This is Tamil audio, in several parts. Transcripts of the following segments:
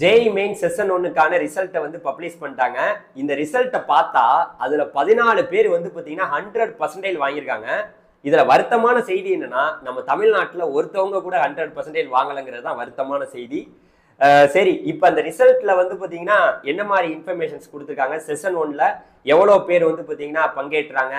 ஜேஇ மெயின் செஷன் 1க்கான ரிசல்ட்டை வந்து பப்ளிஷ் பண்ணிட்டாங்க. இந்த ரிசல்ட்டை பார்த்தா அதுல 14 பேர் வந்து பாத்தீங்கன்னா 100% வாங்கியிருக்காங்க. இதுல வருத்தமான செய்தி என்னன்னா, நம்ம தமிழ்நாட்டுல ஒருத்தவங்க கூட 100% வாங்கலைங்கிறது தான் வருத்தமான செய்தி. சரி, இப்ப அந்த ரிசல்ட்ல வந்து பாத்தீங்கன்னா என்ன மாதிரி இன்ஃபர்மேஷன்ஸ் கொடுத்துருக்காங்க, செஷன் 1ல எவ்வளவு பேர் வந்து பாத்தீங்கன்னா பங்கேற்றாங்க,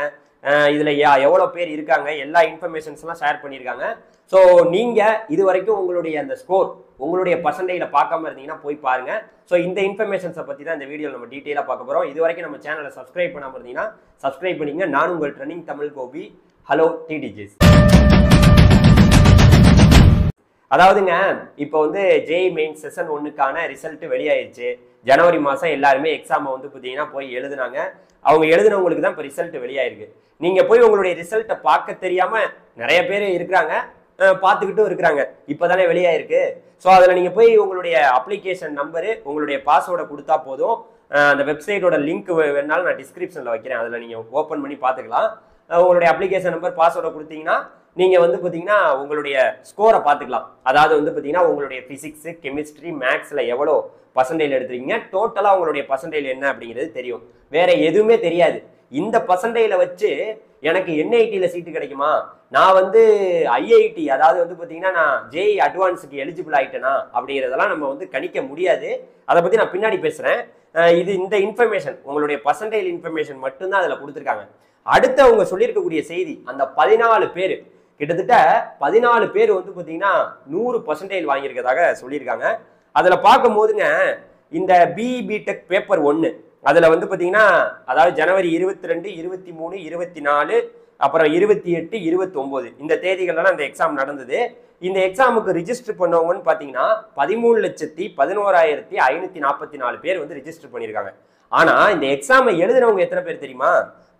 இதுல எவ்வளவு பேர் இருக்காங்க, எல்லா இன்ஃபர்மேஷன்ஸ் எல்லாம் ஷேர் பண்ணியிருக்காங்க. ஸோ நீங்க இது வரைக்கும் உங்களுடைய அந்த ஸ்கோர், உங்களுடைய பர்சன்டேஜ்ல பார்க்காம இருந்தீங்கன்னா போய் பாருங்க. ஸோ இந்த இன்ஃபர்மேஷன்ஸை பத்தி தான் இந்த வீடியோ நம்ம டீட்டெயிலாக பார்க்க போறோம். இது வரைக்கும் நம்ம சேனலை சப்ஸ்கிரைப் பண்ணாம இருந்தீங்கன்னா சப்ஸ்கிரைப் பண்ணிங்க. நான் உங்கள் ட்ரெண்டிங் தமிழ் கோபி. ஹலோ டிடிஜிஸ். அதாவதுங்க, இப்போ வந்து ஜேஇ மெயின் செஷன் 1க்கான ரிசல்ட் வெளியாயிருச்சு. ஜனவரி மாதம் எல்லாருமே எக்ஸாமை வந்து பார்த்தீங்கன்னா போய் எழுதுனாங்க. அவங்க எழுதுனவங்களுக்கு தான் இப்போ ரிசல்ட் வெளியாயிருக்கு. நீங்க போய் உங்களுடைய ரிசல்ட்டை பார்க்க தெரியாம நிறைய பேர் இருக்கிறாங்க, பார்த்துக்கிட்டும் இருக்கிறாங்க. இப்போதானே வெளியாயிருக்கு. ஸோ அதில் நீங்கள் போய் உங்களுடைய அப்ளிகேஷன் நம்பரு, உங்களுடைய பாஸ்வேர்டை கொடுத்தா போதும். அந்த வெப்சைட்டோட லிங்க் வேணாலும் நான் டிஸ்கிரிப்ஷனில் வைக்கிறேன், அதில் நீங்கள் ஓப்பன் பண்ணி பார்த்துக்கலாம். உங்களுடைய அப்ளிகேஷன் நம்பர் பாஸ்வேர்டை கொடுத்தீங்கன்னா நீங்கள் வந்து பார்த்தீங்கன்னா உங்களுடைய ஸ்கோரை பார்த்துக்கலாம். அதாவது வந்து பார்த்தீங்கன்னா உங்களுடைய ஃபிசிக்ஸு, கெமிஸ்ட்ரி, மேக்ஸில் எவ்வளோ பர்சன்டேஜ் எடுத்துருக்கீங்க, டோட்டலாக உங்களுடைய பர்சன்டேஜ் என்ன அப்படிங்கிறது தெரியும். வேற எதுவுமே தெரியாது. இந்த பர்சன்டேஜில் வச்சு எனக்கு என்ஐடியில் சீட்டு கிடைக்குமா, நான் வந்து ஐஐடி, அதாவது வந்து பார்த்தீங்கன்னா நான் ஜேஇ அட்வான்ஸுக்கு எலிஜிபிள் ஆகிட்டேனா அப்படிங்கிறதெல்லாம் நம்ம வந்து கணிக்க முடியாது. அதை பற்றி நான் பின்னாடி பேசுகிறேன். இந்த இன்ஃபர்மேஷன், உங்களுடைய பர்சன்டேஜ் இன்ஃபர்மேஷன் மட்டும்தான் அதில் கொடுத்துருக்காங்க. அடுத்து அவங்க சொல்லியிருக்கக்கூடிய செய்தி, அந்த 14 பேர், கிட்டத்தட்ட 14 பேர் வந்து பார்த்தீங்கன்னா 100% வாங்கியிருக்கிறதாக சொல்லியிருக்காங்க. அதில் பார்க்கும் போதுங்க, இந்த பிடெக் பேப்பர் 1 அதில் வந்து பார்த்தீங்கன்னா, அதாவது ஜனவரி 22, 23, 24, அப்புறம் 28, 29 இந்த தேதிகள்லாம் இந்த எக்ஸாம் நடந்தது. இந்த எக்ஸாமுக்கு ரிஜிஸ்டர் பண்ணவங்கன்னு பார்த்தீங்கன்னா 13,11,544 பேர் வந்து ரிஜிஸ்டர் பண்ணியிருக்காங்க. ஆனால் இந்த எக்ஸாமை எழுதுனவங்க எத்தனை பேர் தெரியுமா?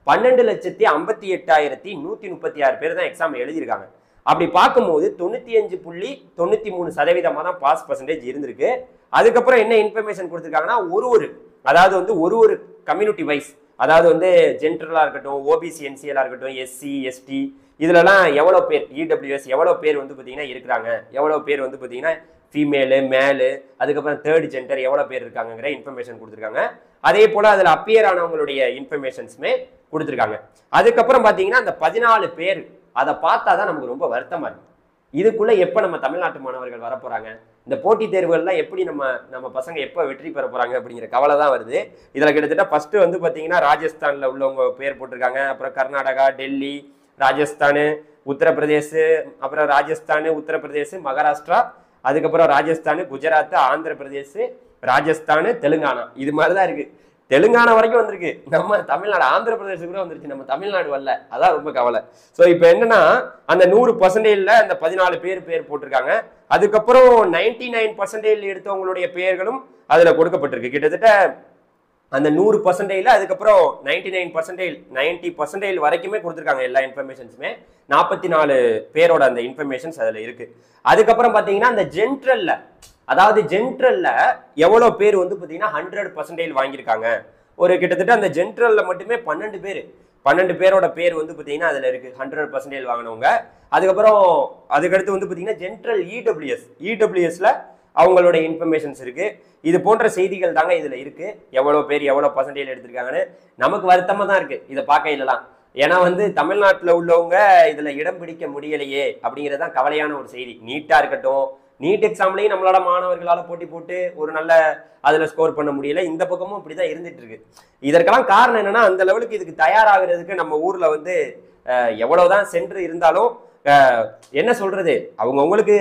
12,58,136 பேர் தான் எக்ஸாம் எழுதியிருக்காங்க. அப்படி பார்க்கும்போது 95.93% தான் பாஸ் பர்சன்டேஜ் இருந்திருக்கு. அதுக்கப்புறம் என்ன இன்ஃபர்மேஷன் கொடுத்துருக்காங்கன்னா, அதாவது வந்து ஒரு கம்யூனிட்டி வைஸ், அதாவது வந்து ஜென்ரலா இருக்கட்டும், ஓபிசி என்சிஎலா இருக்கட்டும், எஸ்சி எஸ்டி, இதுலலாம் எவ்வளோ பேர், இடபிள்யூஎஸ் எவ்வளோ பேர் வந்து பார்த்தீங்கன்னா இருக்கிறாங்க, எவ்வளோ பேர் வந்து பார்த்தீங்கன்னா ஃபீமேலு, மேலு, அதுக்கப்புறம் தேர்ட் ஜெண்டர் எவ்வளோ பேர் இருக்காங்கிற இன்ஃபர்மேஷன் கொடுத்துருக்காங்க. அதே போல் அதில் அப்பியர் ஆனவங்களுடைய இன்ஃபர்மேஷன்ஸுமே கொடுத்துருக்காங்க. அதுக்கப்புறம் பார்த்தீங்கன்னா அந்த 14 பேர், அதை பார்த்தா தான் நமக்கு ரொம்ப வருத்தமாக இருக்கு. இதுக்குள்ளே எப்போ நம்ம தமிழ்நாட்டு மாணவர்கள் வரப்போகிறாங்க, இந்த போட்டித் தேர்வுகள்லாம் எப்படி நம்ம பசங்க எப்போ வெற்றி பெற போகிறாங்க அப்படிங்கிற கவலை தான் வருது. இதில் கிட்டத்தட்ட ஃபஸ்ட்டு வந்து பார்த்தீங்கன்னா ராஜஸ்தானில் உள்ளவங்க பேர் போட்டிருக்காங்க. அப்புறம் கர்நாடகா, டெல்லி, ராஜஸ்தானு, உத்தரப்பிரதேசு, அப்புறம் ராஜஸ்தானு, உத்தரப்பிரதேசு, மகாராஷ்டிரா, அதுக்கப்புறம் ராஜஸ்தானு, குஜராத், ஆந்திர பிரதேசு, ராஜஸ்தானு, தெலுங்கானா, இது மாதிரி தான் இருக்குது. தெலுங்கானா வரைக்கும் வந்திருக்கு, நம்ம தமிழ்நாடு, ஆந்திர பிரதேசம் கூட வந்துருச்சு, நம்ம தமிழ்நாடு வரல. அதான் ரொம்ப கவலை. ஸோ இப்போ என்னன்னா, அந்த 100%ல அந்த 14 பேர் போட்டிருக்காங்க. அதுக்கப்புறம் 99% எடுத்தவங்களுடைய பெயர்களும் அதுல கொடுக்கப்பட்டிருக்கு. கிட்டத்தட்ட அந்த 100%ல அதுக்கப்புறம் 90% வரைக்குமே கொடுத்துருக்காங்க. எல்லா இன்ஃபர்மேஷன்ஸுமே 44 பேரோட அந்த இன்ஃபர்மேஷன்ஸ் அதுல இருக்கு. அதுக்கப்புறம் பாத்தீங்கன்னா அந்த ஜென்ரல்ல, அதாவது ஜென்ரல்ல எவ்வளவு பேர் வந்து பாத்தீங்கன்னா 100% வாங்கியிருக்காங்க. ஒரு கிட்டத்தட்ட அந்த ஜென்ரல்ல மட்டுமே 12 பேரோட பேர் வந்து பாத்தீங்கன்னா அதுல இருக்கு 100% வாங்கினவங்க. அதுக்கப்புறம் அதுக்கடுத்து வந்து பாத்தீங்கன்னா ஜென்ரல் இடபிள்யூஎஸ்ல அவங்களுடைய இன்ஃபர்மேஷன்ஸ் இருக்கு. இது போன்ற செய்திகள் தாங்க இதுல இருக்கு. எவ்வளவு பேர் எவ்வளவு பர்சன்டேஜ் எடுத்திருக்காங்கன்னு நமக்கு வருத்தமா தான் இருக்கு இதை பார்க்க இல்லலாம். ஏன்னா வந்து தமிழ்நாட்டில் உள்ளவங்க இதுல இடம் பிடிக்க முடியலையே அப்படிங்கிறதான் கவலையான ஒரு செய்தி. நீட்டா இருக்கட்டும், நீட் எக்ஸாம்லையும் நம்மளோட மாணவர்களால போட்டி போட்டு ஒரு நல்ல அதுல ஸ்கோர் பண்ண முடியல. இந்த பக்கமும் இப்படிதான் இருந்துட்டு இருக்கு. இதற்கெல்லாம் காரணம் என்னன்னா, அந்த லெவலுக்கு இதுக்கு தயாராகிறதுக்கு நம்ம ஊர்ல வந்து எவ்வளவுதான் சென்று இருந்தாலும் என்ன சொல்றது, அவங்களுக்கு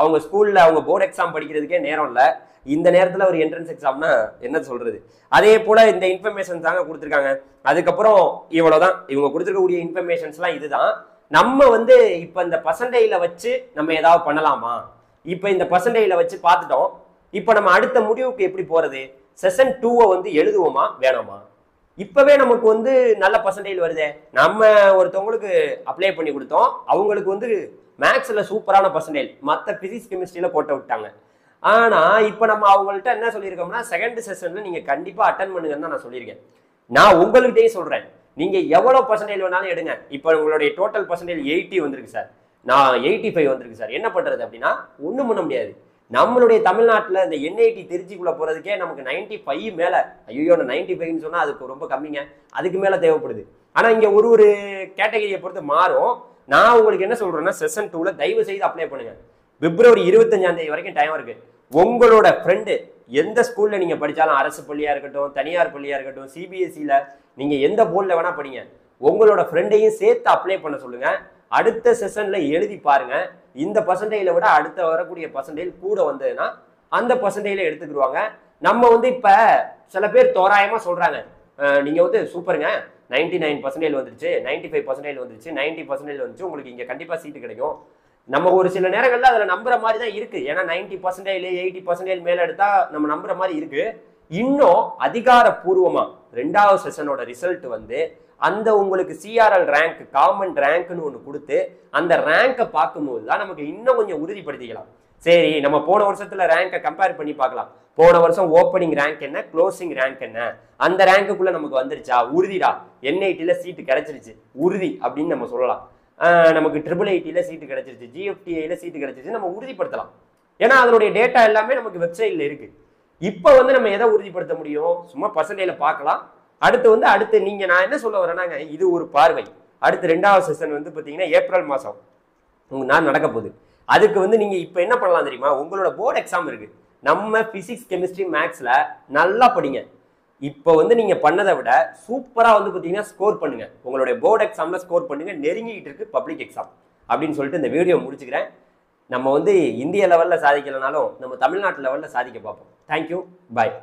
அவங்க ஸ்கூல்ல அவங்க போர்டு எக்ஸாம் படிக்கிறதுக்கே நேரம் இல்லை. இந்த நேரத்துல ஒரு என்ட்ரன்ஸ் எக்ஸாம்னா என்ன சொல்றது. அதே போல இந்த இன்ஃபர்மேஷன் தாங்க கொடுத்துருக்காங்க. அதுக்கப்புறம் இவ்வளவுதான் இவங்க கொடுத்துருக்கக்கூடிய இன்ஃபர்மேஷன்ஸ்லாம் இதுதான். நம்ம வந்து இப்ப இந்த பர்சன்டேஜ்ல வச்சு நம்ம ஏதாவது பண்ணலாமா? இப்ப இந்த பர்சன்டேஜ்ல வச்சு பார்த்துட்டோம். இப்ப நம்ம அடுத்த முடிவுக்கு எப்படி போறது? செஷன் 2 வந்து எழுதுவோமா வேணாமா? இப்பவே நமக்கு வந்து நல்ல பர்சன்டேஜ் வருதே. நம்ம ஒருத்தவங்களுக்கு அப்ளை பண்ணி கொடுத்தோம், அவங்களுக்கு வந்து மேக்ஸ்ல சூப்பரான பர்சன்டேஜ், மற்ற பிசிக்ஸ் கெமிஸ்ட்ரியில போட்டு விட்டாங்க. ஆனா இப்ப நம்ம அவங்கள்ட்ட என்ன சொல்லியிருக்கோம்னா, செகண்ட் செஷன்ல நீங்க கண்டிப்பா அட்டன் பண்ணுங்கன்னு தான் நான் சொல்லியிருக்கேன். நான் உங்கள்கிட்டயே சொல்றேன், நீங்க எவ்வளவு பர்சன்டேஜ் வேணாலும் எடுங்க. இப்ப உங்களுடைய டோட்டல் பர்சன்டேஜ் 80 வந்திருக்கு சார், நான் 85 வந்திருக்கு சார், என்ன பண்றது அப்படின்னா ஒண்ணும் பண்ண முடியாது. நம்மளுடைய தமிழ்நாட்டில் இந்த என்ஐடி திருச்சிக்குள்ள போறதுக்கே நமக்கு 95 மேல, ஐயோ 95ன்னு சொன்னா அதுக்கு ரொம்ப கம்மிங்க, அதுக்கு மேல தேவைப்படுது. ஆனா இங்க ஒரு ஒரு கேட்டகரியை பொறுத்து மாறும். நான் உங்களுக்கு என்ன சொல்றேன்னா செஷன் 2ல தயவு செய்து அப்ளை பண்ணுங்க. பிப்ரவரி 25ஆம் தேதி வரைக்கும் டைம் இருக்கு. உங்களோட ஃப்ரெண்டு எந்த ஸ்கூல்ல நீங்க படிச்சாலும், அரசு பள்ளியா இருக்கட்டும், தனியார் பள்ளியா இருக்கட்டும், சிபிஎஸ்சில நீங்க எந்த போர்டில் வேணா படிங்க, உங்களோட ஃப்ரெண்டையும் சேர்த்து அப்ளை பண்ண சொல்லுங்க. அடுத்த செஷன்ல எழுதி பாருங்க. இந்த பர்சன்டேஜ்ல விட அடுத்த வரக்கூடிய பர்சன்டேஜ் கூட வந்ததுன்னா அந்த பர்சன்டேஜ்ல எடுத்துக்கிடுவாங்க. நம்ம இப்ப சில பேர் தோராயமா சொல்றாங்க, நீங்க சூப்பருங்க 99% வந்துருச்சு, 95% வந்துருச்சு, 90% வந்துச்சு, உங்களுக்கு இங்க கண்டிப்பா சீட்டு கிடைக்கும். நம்ம ஒரு சில நேரங்கள்ல அதுல நம்புற மாதிரி தான் இருக்கு. ஏன்னா 90% 80% மேல எடுத்தா நம்ம நம்புற மாதிரி இருக்கு. இன்னும் அதிகாரப்பூர்வமா 2வது செஷனோட ரிசல்ட் அந்த உங்களுக்கு சிஆர்எல் ரேங்க், காமன் ரேங்க்னு ஒன்று கொடுத்து அந்த ரேங்கை பார்க்கும்போது தான் நமக்கு இன்னும் கொஞ்சம் உறுதிப்படுத்திக்கலாம். சரி, நம்ம போன வருஷத்துல ரேங்கை கம்பேர் பண்ணி பார்க்கலாம். போன வருஷம் ஓப்பனிங் ரேங்க் என்ன, க்ளோசிங் ரேங்க் என்ன, அந்த ரேங்குக்குள்ள நமக்கு வந்துருச்சா, உறுதிடா, என்ஐடியில் சீட்டு கிடைச்சிருச்சு உறுதி அப்படின்னு நம்ம சொல்லலாம். நமக்கு IIITல சீட்டு கிடைச்சிருச்சு, GFTAல சீட்டு கிடைச்சிருச்சு, நம்ம உறுதிப்படுத்தலாம். ஏன்னா அதனுடைய டேட்டா எல்லாமே நமக்கு வெப்சைட்ல இருக்கு. இப்போ நம்ம எதை உறுதிப்படுத்த முடியும், சும்மா பர்சன்டேஜ்ல பார்க்கலாம். அடுத்து நீங்க, நான் என்ன சொல்ல வரேன்னாங்க, இது ஒரு பார்வை. அடுத்து 2வது செஷன் பார்த்தீங்கன்னா ஏப்ரல் மாசம் நான் நடக்க போகுது. அதுக்கு நீங்க இப்ப என்ன பண்ணலாம் தெரியுமா, உங்களோட போர்டு எக்ஸாம் இருக்கு. நம்ம பிசிக்ஸ், கெமிஸ்ட்ரி, மேக்ஸ்ல நல்லா படிங்க. இப்போ நீங்க பண்ணதை விட சூப்பரா பார்த்தீங்கன்னா ஸ்கோர் பண்ணுங்க. உங்களுடைய போர்டு எக்ஸாம்ல ஸ்கோர் பண்ணுங்க. நெருங்கிட்டு இருக்கு பப்ளிக் எக்ஸாம் அப்படின்னு சொல்லிட்டு இந்த வீடியோ முடிச்சுக்கிறேன். நம்ம இந்திய லெவல்ல சாதிக்கலனாலும் நம்ம தமிழ்நாட்டு லெவல்ல சாதிக்க பார்ப்போம். தேங்க்யூ, பாய்.